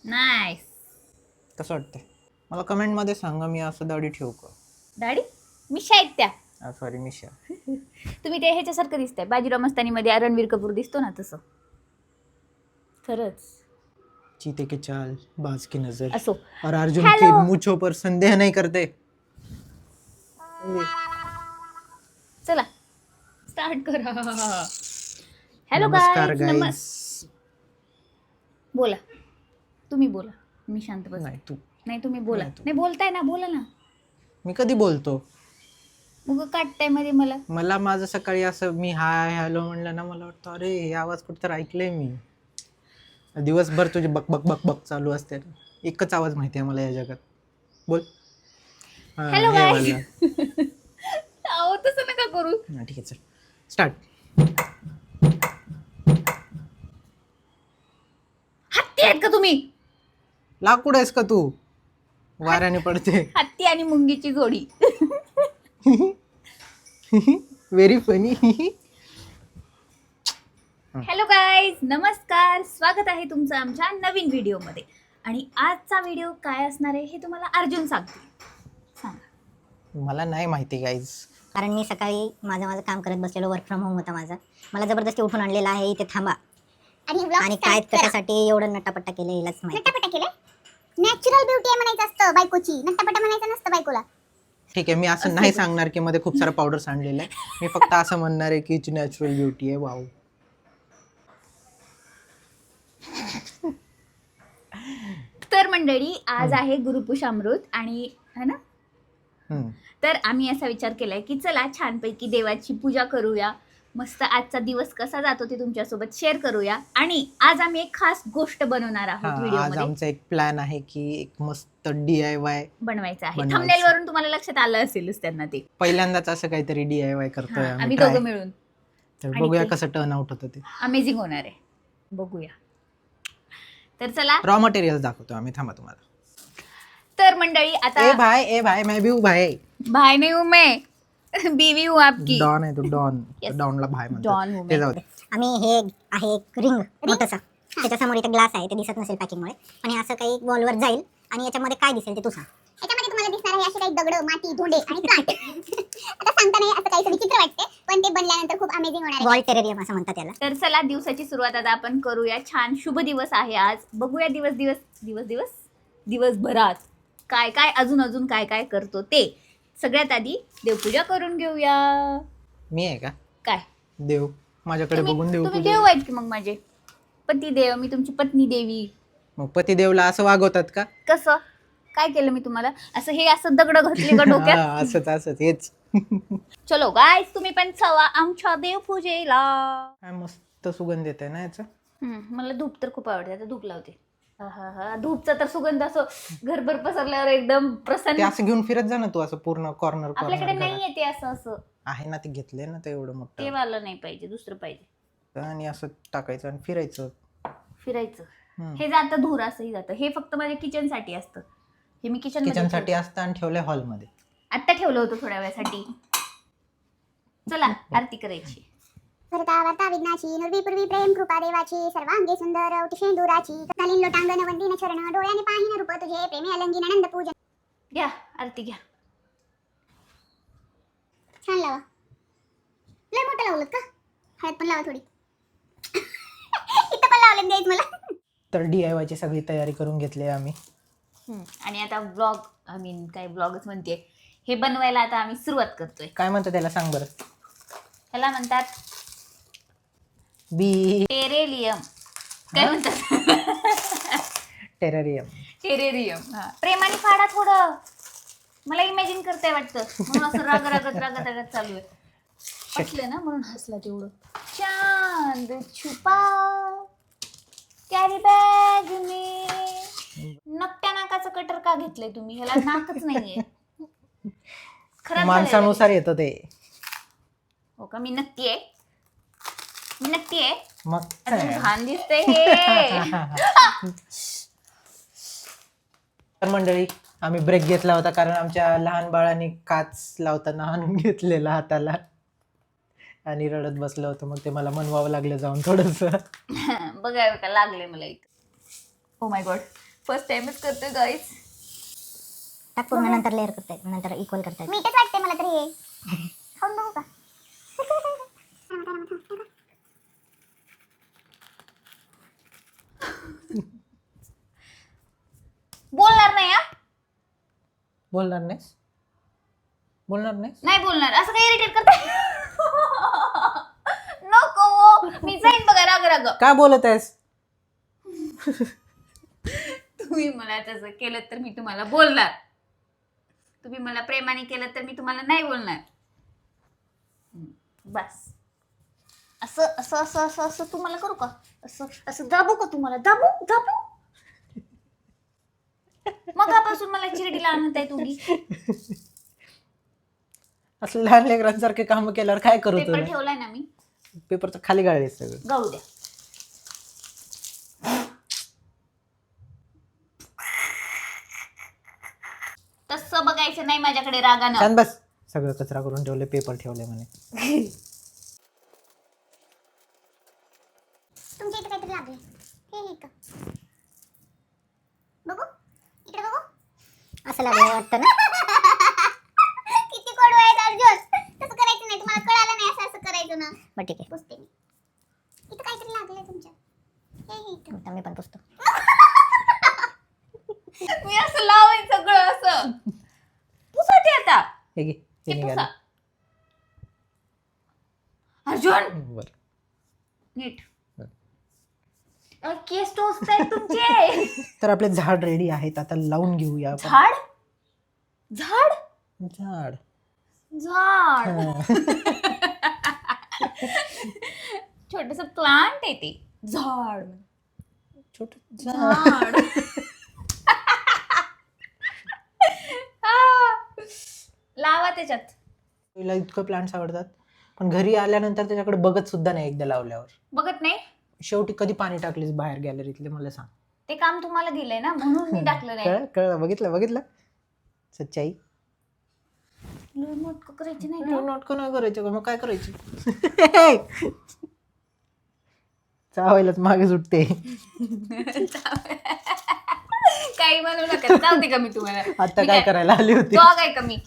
Nice. कसं वाटतंय मला कमेंट मध्ये सांगा. मी असं दाढी ठेवू का? दाढी मिशा आहेत त्या. सॉरी मिशा. तुम्ही ते ह्याच्यासारखं दिसतंय बाजीराव मस्तानीमध्ये रणवीर कपूर दिसतो ना तसं. खरंच. चीते की चाल बाज की नजर असो. और अर्जुन Hello. की मुछों पर संदेह नहीं करते. चला स्टार्ट करा. हॅलो नमस्कार गाईज. गाईज. बोला. तुम्ही बोला. मी शांत बस. नाही तू. नाही तुम्ही बोला. नाही, तू. नाही बोलताय ना, बोला ना. मी कधी बोलतो? मग काटताय मध्ये मला माझं सकाळी असं मी हाय हॅलो म्हणलं ना, मला वाटतं अरे हे आवाज कुठं ऐकलंय मी. दिवसभर तुझे बक बक बक बक चालू असते. एकच आवाज माहिती आहे मला या जगात. बोल. Hello guys. अहो तसं नका करू. ठीक आहे चल स्टार्ट. हत्ती आहेत का तुम्ही? लाकूड आहेस का तू? वाऱ्याने पडते. हत्ती आणि मुंगीची जोडी. Very funny. हॅलो गाईज, नमस्कार. स्वागत आहे तुमचं आमच्या नवीन व्हिडिओमध्ये. आणि आजचा व्हिडिओ काय असणार आहे हे तुम्हाला अर्जुन सांगतील. सांगा. मला नाही माहिती गाईज. कारण मी सकाळी माझं काम करत बसलेलो. वर्क फ्रॉम होम होता माझा. मला जबरदस्ती उठून आणलेला आहे इथे थांबा. आणि काय कशासाठी एवढं नटापट्टा केलं हिलाच माहिती. नट्टापट्टा केलं? नॅचरल ब्युटी आहे म्हणायचं असतं बायकोची. नट्टापट्टा म्हणायचं नसतं बायकोला. ठीक आहे मी असं नाही सांगणार की मध्ये खूप सारा पावडर सांडलेला आहे. मी फक्त असं म्हणणार आहे की नॅचरल ब्युटी आहे. वाव. तर मंडळी आज आहे गुरुपुषामृत आणि है ना. तर आम्ही असा विचार केलाय की चला छानपैकी देवाची पूजा करूया. मस्त आजचा दिवस कसा जातो ते तुमच्यासोबत शेअर करूया. आणि आज आम्ही एक खास गोष्ट बनवणार आहोत व्हिडिओ आज मध्ये. आमचा एक प्लॅन आहे की एक मस्त DIY बनवायचं आहे. बनवायचं. थंबनेल वरून तुम्हाला लक्षात आलं असेलच त्यांना ते. पहिल्यांदाच असं काहीतरी DIY करतोय हा, आम्ही आम्ही try. दोघं मिळून तर आणि बघूया ते- कसं टर्न आउट होतं ते. अमेझिंग होणार आहे. बघूया. तर चला. रॉ मटेरियल दाखवतो आम्ही. थांबा तुम्हाला. तर मंडळी आता ए भाई मैं भी हूँ भाई. भाई नहीं हूं मैं, बीवी हूं आपकी. डॉन आहे तो. डॉन. Yes. डॉनला भाई डॉन हूं म्हणतात. ते मैं. जाऊ दे. आम्ही हे आहे एक रिंग मोठंसा. त्याच्यासमोर इथे ग्लास आहे. ते दिसत नसेल पॅकिंगमुळे. पण हे असं काही वॉलवर जाईल. आणि याच्यामध्ये काय दिसेल ते तू सांग. याच्यामध्ये तुम्हाला दिसणार आहे असे काही दगड, माती, धोंडे आणि प्लांट. आता सांगता नाही असं काही विचित्र वाटते, पण ते बनल्यानंतर खूप अमेझिंग होणार आहे. वॉल टेरेरियम असं म्हणतात त्याला. तर चला दिवसाची सुरुवात आता आपण करूया. छान शुभ दिवस आहे आज. बघूया दिवसभरात काय काय अजून काय काय करतो ते. सगळ्यात आधी देवपूजा करून घेऊया. मी आहे का काय देव? माझ्याकडे बघून देव तुम्ही पूजा. देव आहेत की मग माझे पती देव. मी तुमची पत्नी देवी. मग पतिदेवला असं वागवतात का? कसं काय केलं मी तुम्हाला? असं हे असं दगड घातले का डोक्यात? हा, असंच हेच. चलो गाईस तुम्ही पण चला आमच्या देवपूजेला. काय मस्त सुगंध येत आहे ना याचा. मला धूप तर खूप आवडते. आता धूप लावते. हा धूपचा तर सुगंध असं घरभर पसरल्यावर एकदम ते प्रसन्न. असं घेऊन फिरत जा ना तू. असं पूर्ण कॉर्नर आपल्याकडे नाही येते असं आहे ना. ते घेतलंय ना ते एवढं ते मोठं. वाला नाही पाहिजे, दुसरं पाहिजे. आणि असं टाकायचं आणि फिरायचं. फिरायचं. हम्म. हे जातं धूर असंही जातं. हे फक्त माझ्या किचन साठी असतं. हे मी किचन साठी असतं आणि ठेवलंय हॉलमध्ये. आता ठेवलं होतं थोड्या वेळासाठी. चला आरती करायची. भरता वार्ता विघ्नाची, नुर्वी प्रेम कृपा देवाची, सर्वांगी सुंदर शेंदुराची, नलिन लोटांगण वंदिन चरण, डोळ्याने पाहिन रूप तुझे, प्रेमी अलंगी आनंद पूजन. घ्या आरती घ्या. छान लावा. लय मोठं लावलं का? हळद पण लावा थोडी. इथं पण लावलं द्यायच मला. तर DIY ची सगळी तयारी करून घेतली आम्ही. आणि आता ब्लॉग काय ब्लॉगच म्हणते. हे बनवायला आता आम्ही सुरुवात करतोय. काय म्हणतात त्याला सांग बरं. त्याला म्हणतात टेरेलियम. काय म्हणतात? टेरेरियम. प्रेमाने फाडा थोडं. मला इमॅजिन करताय वाटतं. म्हणून असं रागत चालू आहे. हसले ना म्हणून हसला तेवढं. चांद छुपा कॅरी बॅग में. नकट्या नाकाचं कटर का घेतलंय तुम्ही? ह्याला नाकच नाहीये. खराब झालंय. माणसानुसार येतं ते. हो का? मी नक्की आहे. मग अजून घाण दिसतंय हे. तर मंडळी आम्ही ब्रेक घेतला होता कारण आमच्या लहान बाळाने काच लावताना आणून घेतलेला हाताला आणि रडत बसलं होतं. मग ते मला मनवावं लागलं जाऊन थोडंसं. बघा का लागले मला एक. Oh my God. फर्स्ट टाइमच करतोय गाईज. टाक पूर्ण, नंतर लेअर करता येत, नंतर इक्वल करता येत. मीठच वाटते मला तरी हे. खाऊन बघू का? बोलणार नाही हा? बोलणार नाहीस? बोलणार नाहीस? नाही बोलणार. असं काही इरिटेट करताय? नको, मी जाईन बघा राग राग. काय बोलत आहेस? तुम्ही मला तसं केलं तर मी तुम्हाला बोलणार. तुम्ही मला प्रेमाने केलं तर मी तुम्हाला नाही बोलणार. बस. असं असं असं असं असं तुम्हाला करू का? असं असं दाबू का तुम्हाला? दाबू दाबू. मगापासून मला चिरडीला आणत आहे तुम्ही. असं लहान लेकरांसारखे काम केल्यावर काय करू पेपर तुला? ठेवलाय ना मी. पेपर तर खाली गाळले सगळं. गाऊ द्या. तसं बघायचं नाही माझ्याकडे रागानं. छान बस. सगळं कचरा करून ठेवले, पेपर ठेवले म्हणे. तुमच्या इथे काहीतरी लागले. हे इथं. बघू इकडे बघू. असं लागलं वाटतं ना. किती कडू आहेत अर्जुन. तसं करायचं नाही, तुम्हाला कळालं नाही असं असं करायचं ना. बरं ठीक आहे, पुसते मी. इथं काहीतरी लागलंय तुमच्या. हे इथं. आता मी पण पुसतो. मी असं लावाय सगळं असं. पुसाटे आता. हे घे, हे ते निघालं. पुसा. अर्जुन बरं. नीट. केस टोचतायत तुमचे. तर आपले झाड रेडी आहेत, आता लावून घेऊया आपण. झाड झाड झाड. झाड. हा. छोटस प्लांट आहे ते. झाड छोट झाड. झाड. हा. लावा त्याच्यात. तिला इतकं प्लांट्स आवडतात, पण घरी आल्यानंतर त्याच्याकडे बघत सुद्धा नाही एकदा लावल्यावर. बघत नाही. शेवटी कधी पाणी टाकलीस बाहेर गॅलरीतले मला सांग. ते काम तुम्हाला दिलंय ना म्हणून मी टाकलं नाही. कळलं कळलं, बघितलं बघितलं. सच्चाई. नाटकं करायची नाही का? नाटकं नाही करायचं का? मग काय करायचं? चावायलाच मागे सुटते. काही म्हणू नका. चालते का मी तुम्हाला? आता काय करायला आली होती? डॉग आहे का मी?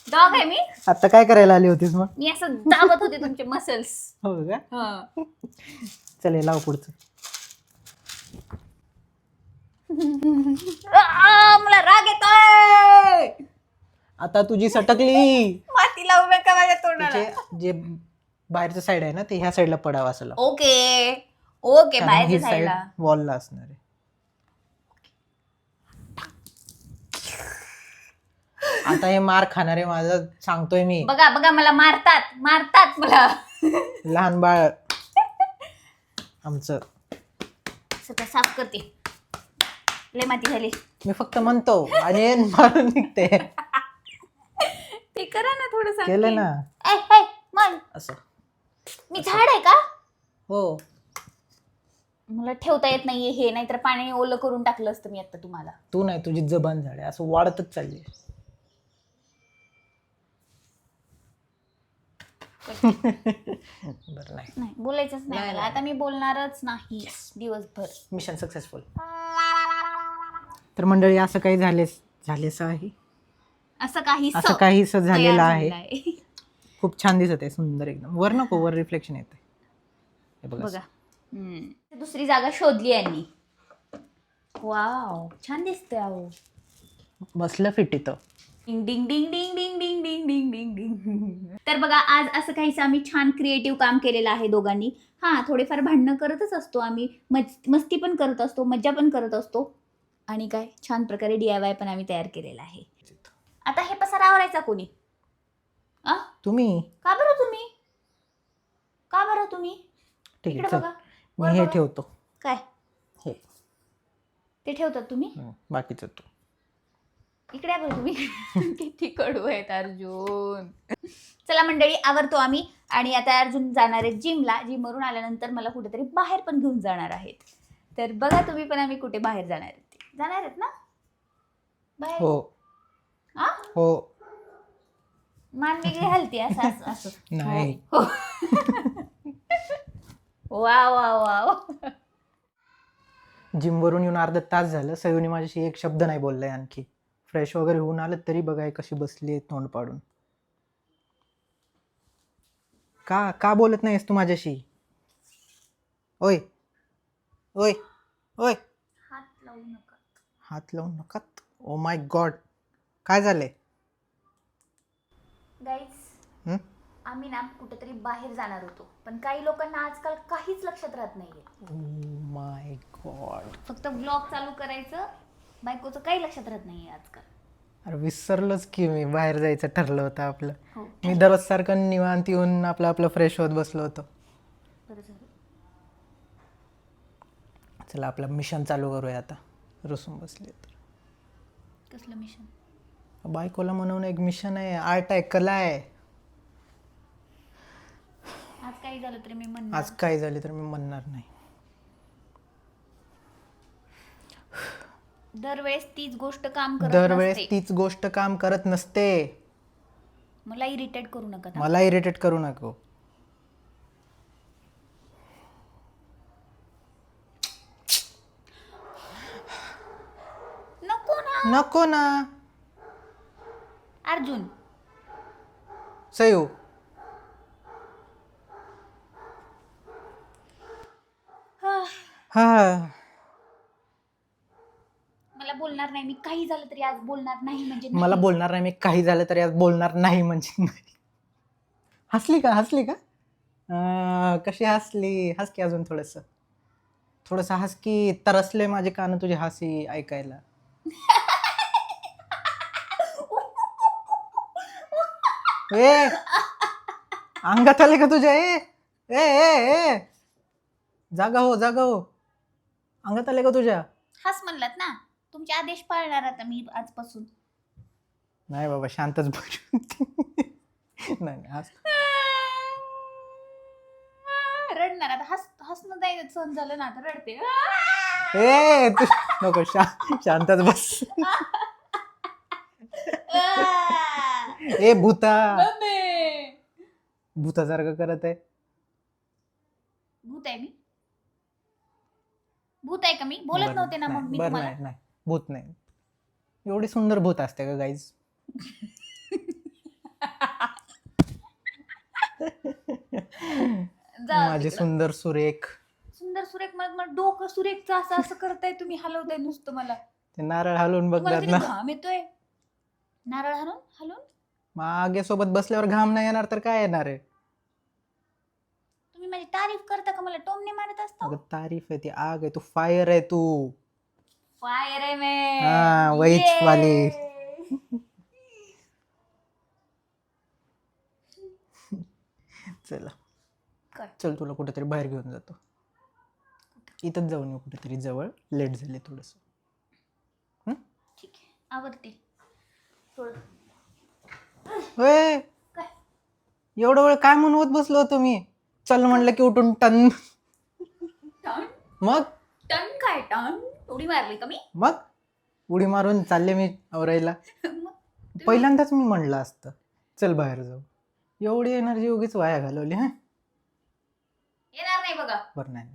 डॉग आहे मी. आता काय करायला आली होतीस मग? मी असं दाबत होते तुमचे मसल्स. हो का? चले लाव पुढचं. मला राग येतोय. आता तुझी सटकली. माती लावू नका माझ्या तोंडाला. त्याचे जे बाहेरचं साईड आहे ना, ते ह्या साईडला पडावं असं लाव. Okay okay. कारण ही बाहेरच्या साईड साईडला. वॉलला असणार आहे. आता हे मार खाणार आहे माझं, सांगतोय मी. बघा बघा मला मारतात मारतात मला. लहान बाळ आमचं. सगळं साफ करते. लय माती झाली. मी फक्त म्हणतो आणि मारून निघते. ते करा ना थोडं. केलं ना मन असं. मी झाड आहे का? हो. मला ठेवता येत नाहीये हे, नाहीतर पाणी ओलं करून टाकलं असतं मी आता तुम्हाला. तू नाही, तुझी जबान झाड आहे. असं वाढतच चालली. बरं नाही, नाही बोलायचंच नाही नाही, मला. नाही. आता मी बोलणारच नाही दिवसभर. Mission successful. तर मंडळी असं काही झालेस आहे. असं काहीसं झालेलं आहे. खूप छान दिसत आहे, सुंदर एकदम. वर नको, वर रिफ्लेक्शन येत आहे. बघा. दुसरी जागा शोधली यांनी. वाव छान दिसतंय. अहो बसलं फिट इथं. डिंग डिंग डिंग डिंग डिंग डिंग डिंग डिंग डिंग डिंग. तर बघा आज असं काहीसं आम्ही छान क्रिएटिव्ह काम केलेलं आहे दोघांनी. हा थोडेफार भांडणं करतच असतो आम्ही, मस्ती पण करत असतो, मज्जा पण करत असतो, आणि काय छान प्रकारे DIY पण आम्ही तयार केलेला आहे. आता हे पसारा आवरायचा कोणी? तुम्ही. का बरं तुम्ही? ठीक आहे, इकडे चल बघा. मी हे ठेवतो. काय हे ते ठेवतात तुम्ही? बाकीचं तू. इकडे या बरं तुम्ही. किती कडू आहेत अर्जुन. चला मंडळी आवरतो आम्ही, आणि आता अर्जुन जाणार आहे जिमला. जिमवरून आल्यानंतर मला कुठेतरी बाहेर पण घेऊन जाणार आहेत. तर बघा तुम्ही पण आम्ही कुठे बाहेर जाणार आहेत ना बाहेर. हो हो. मान वेगळी हलती असं असं असं. नाही. हो. वा वा वा. जिमवरून येऊन अर्धा तास झालं, सयुनी माझ्याशी एक शब्द नाही बोललाय आणखी. फ्रेश वगैरे होऊन आलं तरी बघाय कशी बसली आहे तोंड पाडून. का का बोलत नाहीस तू माझ्याशी? ओय ओय ओय, हात लावू नका. हात लावून नका. ओ माय गॉड, काय झालंय? गाईज, हं? आम्ही ना कुठेतरी बाहेर जाणार होतो, पण काही लोकांना आजकाल काहीच लक्षात राहत नाहीये. ओ माय गॉड, फक्त ब्लॉग चालू करायचं, बायकोचं काही लक्षात राहत नाहीये आजकाल. अरे विसरलोच की मी, बाहेर जायचं ठरलं होतं आपलं. हो, मी दररोज सारखं निवांत येऊन आपलं आपलं फ्रेश होत बसलो होतो. बरं झालं. चला आपलं मिशन चालू करूया आता. रुसून बसले तर कसलं मिशन? बायकोला म्हणून एक मिशन आहे, आर्ट आहे, कला आहे. आज काही झालं तरी मी म्हणणार. आज काय झाले तर मी म्हणणार नाही. दरवेळेस तीच गोष्ट काम करत दरवेळेस नसते. तीच गोष्ट काम करत नसते. मला इरिटेट करू नका ना. मला इरिटेट करू नको. नको ना. नको ना. अर्जुन, सयू, हा मला बोलणार नाही. मी काही झालं तरी आज बोलणार नाही म्हणजे नाही. मला बोलणार नाही. मी काही झालं तरी आज बोलणार नाही म्हणजे नाही. हसली का? हसली का? कशी हसली? हस की अजून थोडस थोडस हस की. तरसले माझे कान तुझी हसी ऐकायला. ए, अंगात आले का तुझ्या? ए ए ए ए, जागा हो, जागा हो. अंगात आले का तुझ्या? हस म्हणलात ना, तुमचे आदेश पाळणार आता मी आजपासून. नाही बाबा, शांतच बस. नाही हस. रडणार आता. हसणं नाही सहन झालं ना, आता रडते. ए तू नको, शांतच बस. ए भूता, भूतासारखं करत आहे. भूत आहे मी? भूत आहे का मी? बोलत नव्हते ना मग मी बरं तुम्हाला. नाही नाही, भूत नाही. एवढी सुंदर भूत असते का गाईज? माझी सुंदर सुरेख. सुंदर सुरेख मला डोकं सुरेखचं असं असं करताय तुम्ही, हलवताय नुसतं मला. ते नारळ हलवून तुम्हाला बघतात किती ना. घाम येतोय. नारळ हलवून हलवून मागे सोबत बसल्यावर घाम नाही येणार तर काय येणार आहे? तुम्ही माझी तारीफ करता का? मला टोमणे मारत असता. अगं तारीफ आहे ती, आग आहे, तू फायर आहे तू. फायर आहे मी. हा, वहीच वाली. चला काय? चल तुला कुठेतरी बाहेर घेऊन जातो. इथंच जाऊन येऊ कुठेतरी जवळ. लेट झाले थोडस. ठीक आहे, आवडते थोडं. होय, काय? एवढं वेळ काय म्हणवत बसलो होतो मी? चल म्हणलं की उठून टन. टन मग टन काय? टन उडी मारली का मी? मग उडी मारून चालले मी आवरायला. मग पहिल्यांदाच मी म्हणलं असतं चल बाहेर जाऊ. एवढी एनर्जी उगीच वाया घालवली. हा, येणार नाही बघा. बरं नाही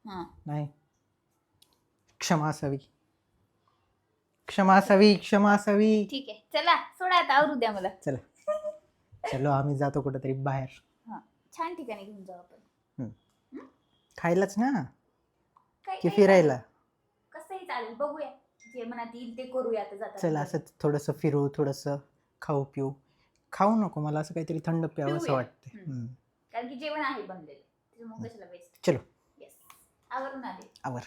हा, नाही, क्षमा असावी, क्षमा असावी, क्षमा असावी. ठीक आहे. चला सोडा आता, आवरू द्या मला. चला चलो, आम्ही जातो कुठेतरी बाहेर. हा, छान ठिकाणी घेऊन जाऊ आपण. खायलाच ना काय की काय फिरायला? कसंही चालेल, बघूया. जे मनात येईल ते करूया आता जाता. चल असं थोडंसं फिरू, थोडंसं खाऊ पिऊ. खाऊ नको, मला असं काहीतरी थंड प्यावं असं पिऊया. वाटते. कारण की जेवण आहे बनलेलं, त्याच्यामुळे कशाला वेस्ट. चलो येस, आवरून आले. आवर.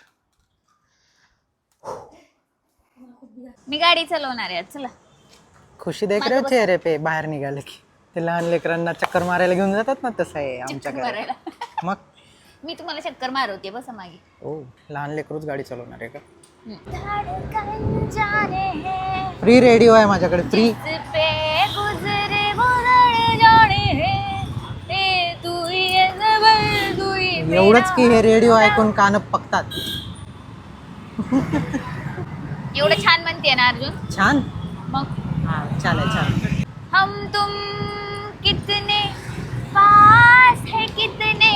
मी गाडी चालवणार आहे. चला. खुशी देख रहे हो चेहरे पे बाहेर निघाले की. ते लहान लेकरांना चक्कर मारायला घेऊन जातात ना, तसं आहे चक्कर आमच्याकडे. मारायला मग मी तुम्हाला चक्कर मारवते, बसा मागे. ओ, लहान लेकरूच गाडी चालवणार आहे का? धडकन जाने है, फ्री रेडिओ आहे माझ्याकडे, फ्री. जिस पे गुजरे गुजर जाने है, ए तू ही है जबर, तू ही मेरा. एवढंच की हे रेडिओ ऐकून कान पकतात. एवढं छान म्हणते ना अर्जुन. छान. मग हा, छान आहे, छान. हम तुम कितने पास है, कितने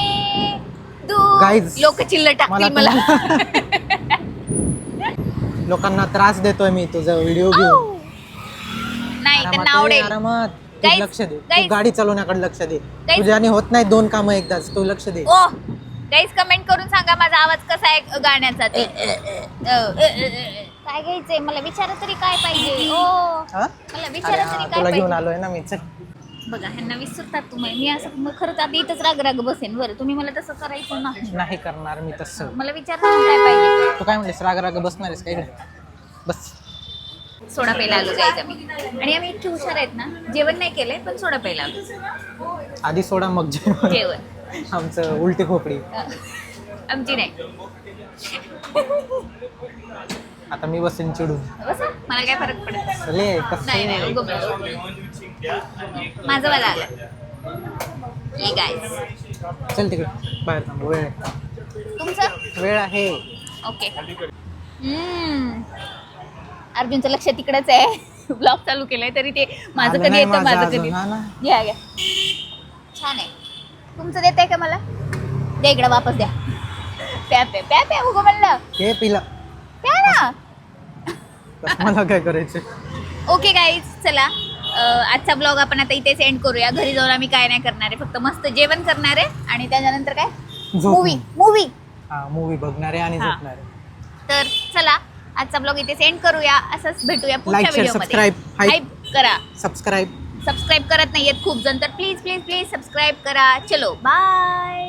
दूर. Guys, लोक चिल्लर टाकतील मला मला. लोकांना त्रास देतोय मी तुझा व्हिडिओ घेऊन. नाही त्यांना आरामात ये, आवडेल. आरामात. तू Guys, लक्ष दे, guys. तू गाडी चालवण्याकडे लक्ष दे. Guys. तुझ्याने होत नाही 2 कामं एकदाच, तू लक्ष दे. ओ गाईज कमेंट करून सांगा माझा आवाज कसा आहे गाण्याचा ते. काय घ्यायचंय मला विचारा तरी काय पाहिजे. ओ हा? मला अरे विचारा हा, तरी तुला काय घेऊन पाहिजे. आलोय ना मी. चल बघा ह्यांना विसरतात तुम्ही. मी असं मग खरंच आता इथंच राग बसेन. बरं तुम्ही मला तसं करायचं नाही. नाही करणार मी तसं. मला विचारा तरी काय पाहिजे. तू काय म्हणलीस, राग बसणार आहेस काय? बस. सोडा प्यायला आलो गाईज आम्ही. आणि आम्ही इतके हुशार आहेत ना, जेवण नाही केलंय पण सोडा प्यायला आलो. आधी सोडा मग जेवण. जेवण आमचं उलटी खोपडी. आमची नाही. आता मी बसेन चिडून. बसा मला काय फरक पडत चले कसं नाही. नाही उगं माझं वाला आलं. ये गाईज चल तिकडे बाहेर थांब, वेळ आहे. तुमचं वेळ आहे. ओके. अर्जुनचं लक्ष तिकडच आहे. ब्लॉग चालू केलाय तरी ते माझं आलं कधी नाही येतं माझं अजून, कधी. हा ना. घ्या घ्या छान आहे. तुमचं देत आहे का मला? द्या इकडं वापस द्या. प्या प्या प्या प्या उगं म्हणलं हे पिला प्या ना. मला काय करायचं. ओके गाईज चला आजचा ब्लॉग आपण आता इथेच एंड करूया. घरी जाऊन आम्ही काय नाही करणार आहे, फक्त मस्त जेवण करणार आहे आणि त्याच्यानंतर काय मूवी हा मूवी बघणारे आणि हा. झोपणारे. तर चला आजचा ब्लॉग इथेच एंड करूया. असंच भेटूया पुढच्या Like, share, व्हिडिओमध्ये. subscribe. हाईप करा. सबस्क्राईब सबस्क्राईब करत नाहीयेत खूप जण, तर प्लीज प्लीज प्लीज सबस्क्राईब करा. चलो बाय.